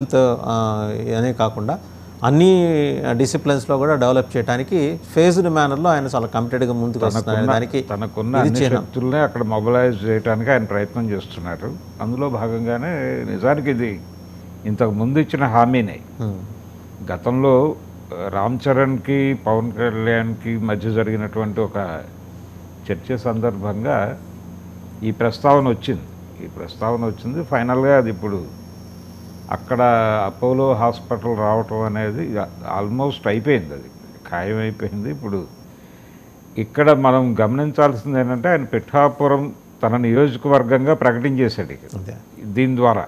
అనే కాకుండా అన్ని డిసిప్లిన్స్లో కూడా డెవలప్ చేయడానికి ఫేజ్డ్ మేనర్లో ఆయన చాలా కమిటెడ్గా ముందుకు వస్తున్నారు. దానికి తనకున్న అన్ని శక్తుల్ని అక్కడ మొబిలైజ్ చేయడానికి ఆయన ప్రయత్నం చేస్తున్నారు. అందులో భాగంగానే నిజానికి ఇది ఇంతకు ముందు ఇచ్చిన హామీనే. గతంలో రామ్ చరణ్కి పవన్ కళ్యాణ్కి మధ్య జరిగినటువంటి ఒక చర్చ సందర్భంగా ఈ ప్రస్తావన వచ్చింది. ఫైనల్గా అది ఇప్పుడు అక్కడ అపోలో హాస్పిటల్ రావటం అనేది ఆల్మోస్ట్ అయిపోయింది, అది ఖాయమైపోయింది. ఇప్పుడు ఇక్కడ మనం గమనించాల్సింది ఏంటంటే ఆయన పిఠాపురం తన నియోజకవర్గంగా ప్రకటించేశాడు. దీని ద్వారా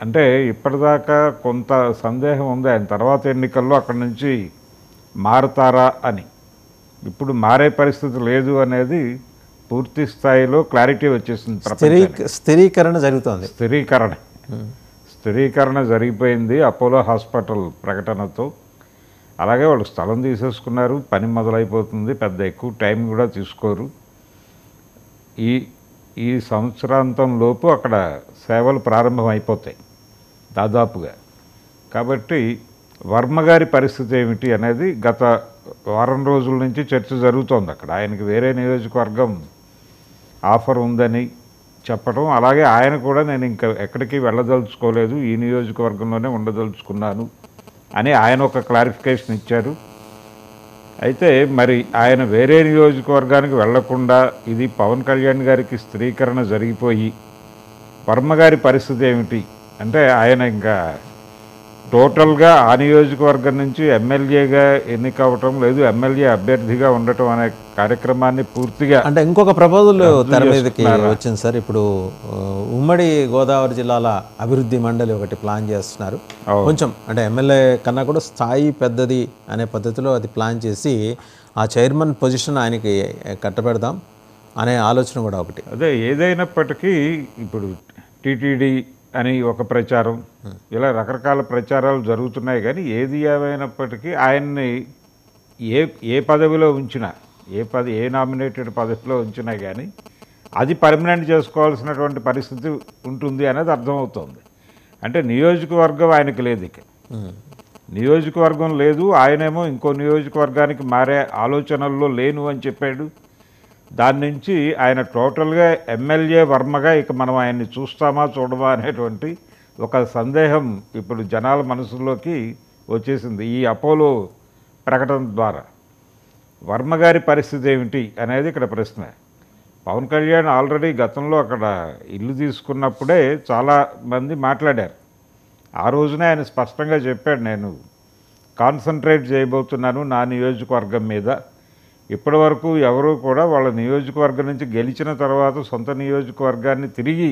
అంటే ఇప్పటిదాకా కొంత సందేహం ఉంది ఆయన తర్వాత ఎన్నికల్లో అక్కడి నుంచి మారుతారా అని. ఇప్పుడు మారే పరిస్థితి లేదు అనేది పూర్తి స్థాయిలో క్లారిటీ వచ్చేసింది. స్థిరీకరణ జరిగిపోయింది అపోలో హాస్పిటల్ ప్రకటనతో. అలాగే వాళ్ళు స్థలం తీసేసుకున్నారు, పని మొదలైపోతుంది, పెద్ద ఎక్కువ టైం కూడా తీసుకోరు. ఈ సంవత్సరాంతం లోపు అక్కడ సేవలు ప్రారంభం అయిపోతాయి దాదాపుగా. కాబట్టి వర్మ గారి పరిస్థితి ఏమిటి అనేది గత వారం రోజుల నుంచి చర్చ జరుగుతోంది. అక్కడ ఆయనకి వేరే నియోజకవర్గం ఆఫర్ ఉందని చెప్పడం, అలాగే ఆయన కూడా నేను ఇంకా ఎక్కడికి వెళ్ళదలుచుకోలేదు, ఈ నియోజకవర్గంలోనే ఉండదలుచుకున్నాను అని ఆయన ఒక క్లారిఫికేషన్ ఇచ్చారు. అయితే మరి ఆయన వేరే నియోజకవర్గానికి వెళ్లకుండా ఇది పవన్ కళ్యాణ్ గారికి స్థిరీకరణ జరిగిపోయి వర్మ గారి పరిస్థితి ఏమిటి అంటే ఆయన ఇంకా టోటల్గా ఆ నియోజకవర్గం నుంచి ఎమ్మెల్యేగా ఎన్నికవటం లేదు, ఎమ్మెల్యే అభ్యర్థిగా ఉండటం అనే కార్యక్రమాన్ని పూర్తిగా అంటే ఇంకొక ప్రపోజల్ తెర మీదకి వచ్చింది సార్. ఇప్పుడు ఉమ్మడి గోదావరి జిల్లాల అభివృద్ధి మండలి ఒకటి ప్లాన్ చేస్తున్నారు. కొంచెం అంటే ఎమ్మెల్యే కన్నా కూడా స్థాయి పెద్దది అనే పద్ధతిలో అది ప్లాన్ చేసి ఆ చైర్మన్ పొజిషన్ ఆయనకి కట్టబెడదాం అనే ఆలోచన కూడా ఒకటి. అదే ఏదైనప్పటికీ ఇప్పుడు టీటీడీ అని ఒక ప్రచారం, ఇలా రకరకాల ప్రచారాలు జరుగుతున్నాయి. కానీ ఏది ఏమైనప్పటికీ ఆయన్ని ఏ పదవిలో ఉంచినా, ఏ నామినేటెడ్ పదవిలో ఉంచినా కానీ అది పర్మనెంట్ చేసుకోవాల్సినటువంటి పరిస్థితి ఉంటుంది అనేది అర్థమవుతుంది. అంటే నియోజకవర్గం ఆయనకి లేదు, ఇక నియోజకవర్గం లేదు. ఆయనేమో ఇంకో నియోజకవర్గానికి మారే ఆలోచనల్లో లేను అని చెప్పాడు. దాని నుంచి ఆయన టోటల్గా ఎమ్మెల్యే వర్మగా ఇక మనం ఆయన్ని చూస్తామా చూడమా అనేటువంటి ఒక సందేహం ఇప్పుడు జనాల మనసులోకి వచ్చేసింది ఈ అపోలో ప్రకటన ద్వారా. వర్మ గారి పరిస్థితి ఏమిటి అనేది ఇక్కడ ప్రశ్న. పవన్ కళ్యాణ్ ఆల్రెడీ గతంలో అక్కడ ఇల్లు తీసుకున్నప్పుడే చాలామంది మాట్లాడారు. ఆ రోజునే ఆయన స్పష్టంగా చెప్పాడు, నేను కాన్సన్ట్రేట్ చేయబోతున్నాను నా నియోజకవర్గం మీద. ఇప్పటి వరకు ఎవరూ కూడా వాళ్ళ నియోజకవర్గం నుంచి గెలిచిన తర్వాత సొంత నియోజకవర్గాన్ని తిరిగి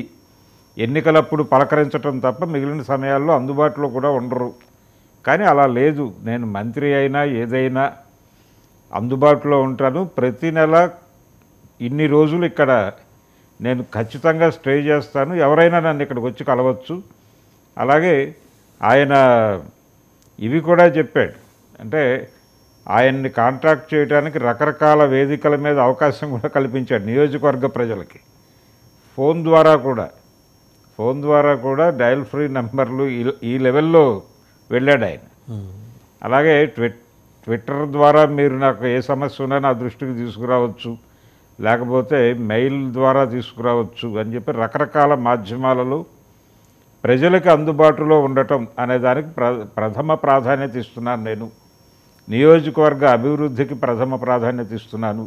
ఎన్నికలప్పుడు పలకరించడం తప్ప మిగిలిన సమయాల్లో అందుబాటులో కూడా ఉండరు. కానీ అలా లేదు, నేను మంత్రి అయినా ఏదైనా అందుబాటులో ఉంటాను. ప్రతి నెల ఇన్ని రోజులు ఇక్కడ నేను ఖచ్చితంగా స్టే చేస్తాను, ఎవరైనా నన్ను ఇక్కడికి వచ్చి కలవచ్చు. అలాగే ఆయన ఇవి కూడా చెప్పాడు, అంటే ఆయన్ని కాంటాక్ట్ చేయడానికి రకరకాల వేదికల మీద అవకాశం కూడా కల్పించాడు నియోజకవర్గ ప్రజలకి. ఫోన్ ద్వారా కూడా డయల్ ఫ్రీ నెంబర్లు ఈ లెవెల్లో వెళ్ళాడు ఆయన. అలాగే ట్విట్టర్ ద్వారా మీరు నాకు ఏ సమస్య ఉన్నా నా దృష్టికి తీసుకురావచ్చు, లేకపోతే మెయిల్ ద్వారా తీసుకురావచ్చు అని చెప్పి రకరకాల మాధ్యమాలలో ప్రజలకు అందుబాటులో ఉండటం అనే దానికి ప్రథమ ప్రాధాన్యత ఇస్తున్నాను. నేను నియోజకవర్గ అభివృద్ధికి ప్రథమ ప్రాధాన్యత ఇస్తున్నాను.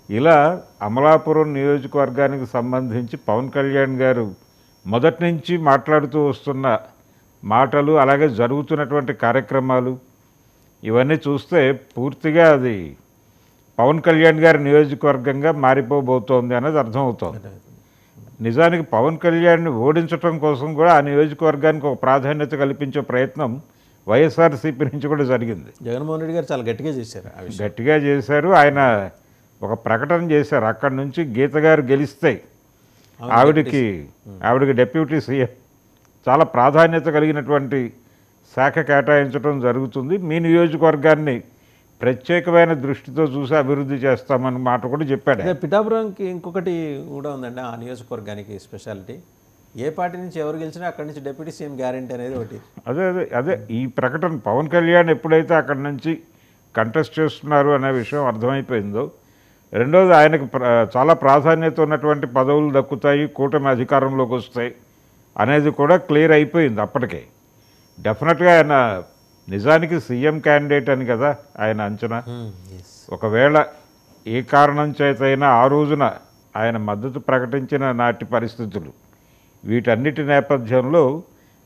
ఇలా అమలాపురం నియోజకవర్గానికి సంబంధించి పవన్ కళ్యాణ్ గారు మొదటి నుంచి మాట్లాడుతూ వస్తున్న మాటలు, అలాగే జరుగుతున్నటువంటి కార్యక్రమాలు ఇవన్నీ చూస్తే పూర్తిగా అది పవన్ కళ్యాణ్ గారి నియోజకవర్గంగా మారిపోబోతోంది అనేది అర్థమవుతోంది. నిజానికి పవన్ కళ్యాణ్ని ఓడించడం కోసం కూడా ఆ నియోజకవర్గానికి ఒక ప్రాధాన్యత కల్పించే ప్రయత్నం వైఎస్ఆర్సీపీ నుంచి కూడా జరిగింది. జగన్మోహన్ రెడ్డి గారు చాలా గట్టిగా చేశారు. ఆయన ఒక ప్రకటన చేశారు, అక్కడి నుంచి గీత గారు గెలిస్తే ఆవిడకి డెప్యూటీ సీఎం చాలా ప్రాధాన్యత కలిగినటువంటి శాఖ కేటాయించడం జరుగుతుంది, మీ నియోజకవర్గాన్ని ప్రత్యేకమైన దృష్టితో చూసి అభివృద్ధి చేస్తామన్న మాట కూడా చెప్పాడు. పిఠాపురంకి ఇంకొకటి కూడా ఉందండి, ఆ నియోజకవర్గానికి స్పెషాలిటీ ఏ పార్టీ నుంచి ఎవరు గెలిచినా అక్కడి నుంచి డిప్యూటీ సీఎం గ్యారెంటీ అనేది ఒకటి. అదే ఈ ప్రకటన పవన్ కళ్యాణ్ ఎప్పుడైతే అక్కడి నుంచి కంటెస్ట్ చేస్తున్నారు అనే విషయం అర్థమైపోయిందో, రెండోది ఆయనకు చాలా ప్రాధాన్యత ఉన్నటువంటి పదవులు దక్కుతాయి, కూటమి అధికారంలోకి వస్తాయి అనేది కూడా క్లియర్ అయిపోయింది అప్పటికే. డెఫినెట్గా ఆయన నిజానికి సీఎం క్యాండిడేట్ అని కదా ఆయన అంచనా. ఒకవేళ ఏ కారణం చేతైనా ఆ రోజున ఆయన మద్దతు ప్రకటించిన నాటి పరిస్థితులు, వీటన్నిటి నేపథ్యంలో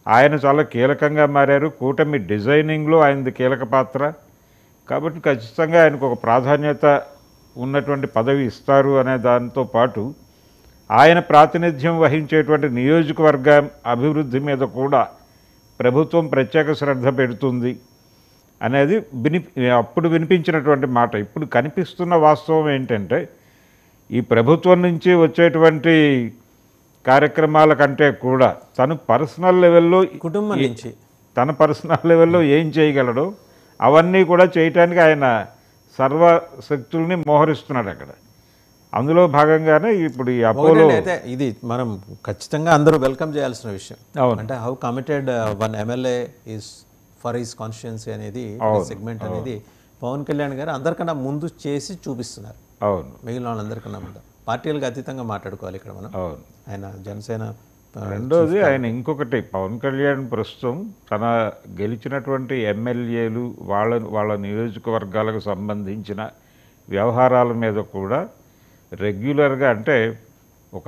ఆయన చాలా కీలకంగా మారారు. కూటమి డిజైనింగ్లో ఆయనది కీలక పాత్ర కాబట్టి ఖచ్చితంగా ఆయనకు ఒక ప్రాధాన్యత ఉన్నటువంటి పదవి ఇస్తారు అనే దాంతో పాటు ఆయన ప్రాతినిధ్యం వహించేటువంటి నియోజకవర్గ అభివృద్ధి మీద కూడా ప్రభుత్వం ప్రత్యేక శ్రద్ధ పెడుతుంది అనేది అప్పుడు వినిపించినటువంటి మాట. ఇప్పుడు కనిపిస్తున్న వాస్తవం ఏంటంటే, ఈ ప్రభుత్వం నుంచి వచ్చేటువంటి కార్యక్రమాల కంటే కూడా తను పర్సనల్ లెవెల్లో, కుటుంబం నుంచి తన పర్సనల్ లెవెల్లో ఏం చేయగలడో అవన్నీ కూడా చేయటానికి ఆయన సర్వశక్తుల్ని మోహరిస్తున్నాడు అక్కడ. అందులో భాగంగానే ఇప్పుడు ఈ అపోలో అయితే ఇది మనం ఖచ్చితంగా అందరూ వెల్కమ్ చేయాల్సిన విషయం. అవును. అంటే how committed one MLA is for his constituency అనేది సెగ్మెంట్ అనేది పవన్ కళ్యాణ్ గారు అందరికన్నా ముందు చేసి చూపిస్తున్నారు. అవును, మిగిలిన వాళ్ళందరికన్నా ముందు పార్టీలకు అతీతంగా మాట్లాడుకోవాలి ఇక్కడ మనం. అవును. ఆయన జనసేన రెండోది ఆయన ఇంకొకటి, పవన్ కళ్యాణ్ ప్రస్తుతం తన గెలిచినటువంటి ఎమ్మెల్యేలు వాళ్ళ నియోజకవర్గాలకు సంబంధించిన వ్యవహారాల మీద కూడా రెగ్యులర్గా, అంటే